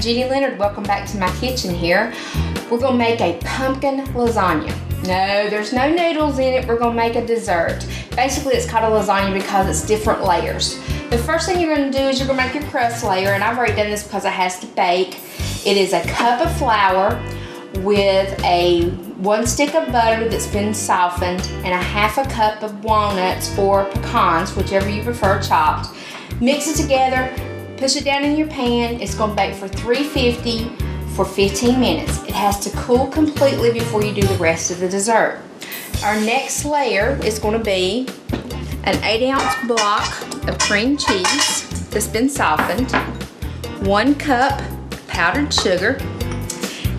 Jeannie Leonard. Welcome back to my kitchen here. We're gonna make a pumpkin lasagna. No, there's no noodles in it. We're gonna make a dessert. Basically, it's called a lasagna because it's different layers. The first thing you're gonna do is you're gonna make your crust layer, and I've already done this because it has to bake. It is a cup of flour with one stick of butter that's been softened and a half a cup of walnuts or pecans, whichever you prefer, chopped. Mix it together, push it down in your pan. It's gonna bake for 350 for 15 minutes. It has to cool completely before you do the rest of the dessert. Our next layer is gonna be an 8-ounce block of cream cheese that's been softened, 1 cup powdered sugar.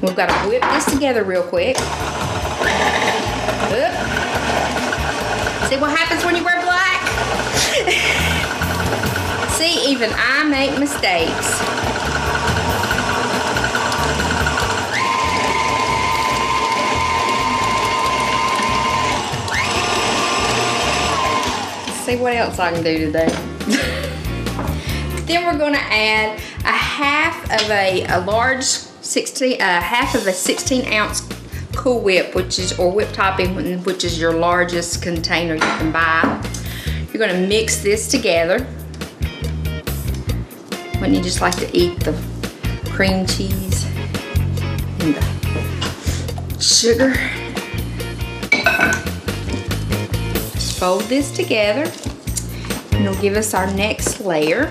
We've got to whip this together real quick. Oop. See what happens when you wear black? See, even I make mistakes. Let's see what else I can do today. Then we're going to add a half of a 16-ounce Cool Whip, or whip topping, which is your largest container you can buy. You're going to mix this together. Wouldn't you just like to eat the cream cheese and the sugar? Just fold this together, and it'll give us our next layer.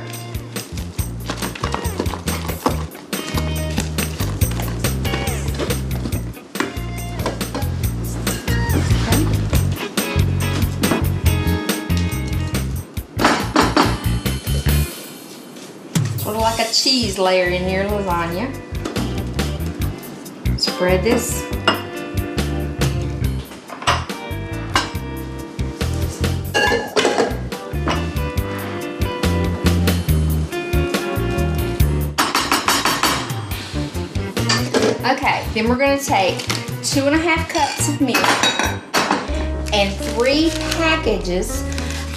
Sort of like a cheese layer in your lasagna. Spread this. Okay, then we're going to take 2.5 cups of milk and 3 packages.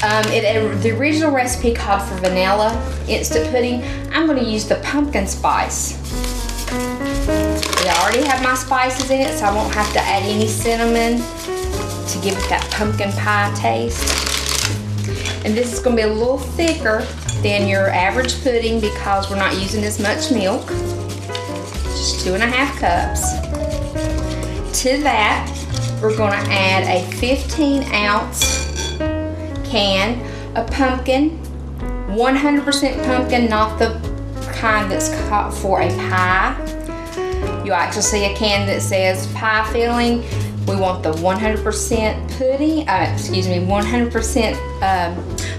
The original recipe called for vanilla instant pudding. I'm going to use the pumpkin spice. I already have my spices in it, so I won't have to add any cinnamon to give it that pumpkin pie taste. And this is going to be a little thicker than your average pudding because we're not using as much milk. Just 2.5 cups. To that, we're going to add a 15-ounce can of pumpkin, 100% pumpkin, not the kind that's caught for a pie. You'll actually see a can that says pie filling. We want the 100% pudding, 100%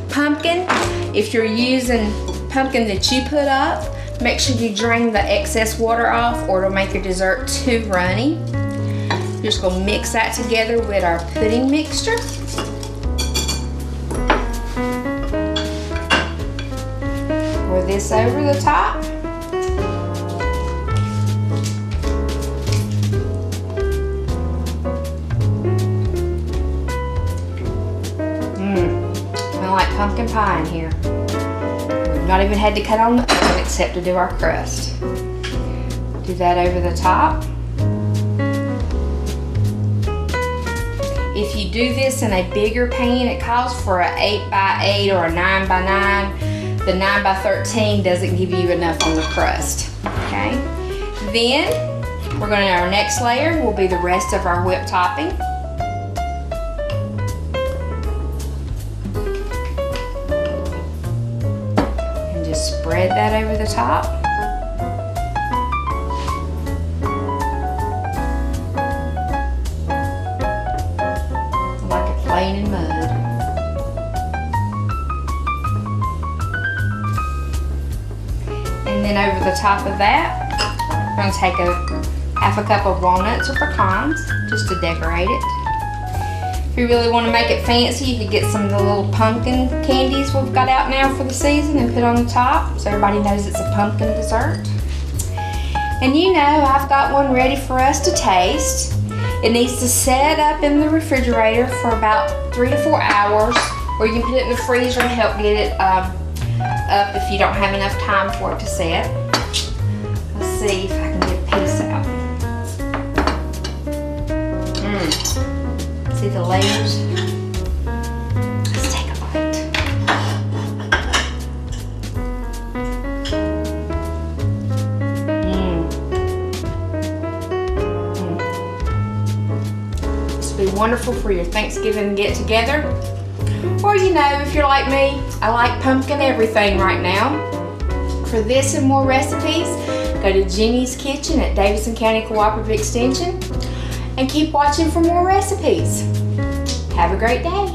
pumpkin. If you're using pumpkin that you put up, make sure you drain the excess water off or it'll make your dessert too runny. You're just gonna mix that together with our pudding mixture. Pour this over the top. Smell like pumpkin pie in here. We've not even had to cut on the oven except to do our crust. Do that over the top. If you do this in a bigger pan, it calls for an 8x8 or a 9x9. The 9x13 doesn't give you enough on the crust, okay? Then, our next layer will be the rest of our whipped topping. And just spread that over the top. Like it's laying in mud. And then over the top of that, I'm going to take half a cup of walnuts or pecans just to decorate it. If you really want to make it fancy, you could get some of the little pumpkin candies we've got out now for the season and put on the top so everybody knows it's a pumpkin dessert. And you know, I've got one ready for us to taste. It needs to set up in the refrigerator for about 3 to 4 hours, or you can put it in the freezer to help get it up if you don't have enough time for it to set. Let's see if I can get a piece out. See the layers? Let's take a bite. This would be wonderful for your Thanksgiving get together. Or you know, if you're like me, I like pumpkin everything right now. For this and more recipes, go to Jeannie's Kitchen at Davidson County Cooperative Extension and keep watching for more recipes. Have a great day.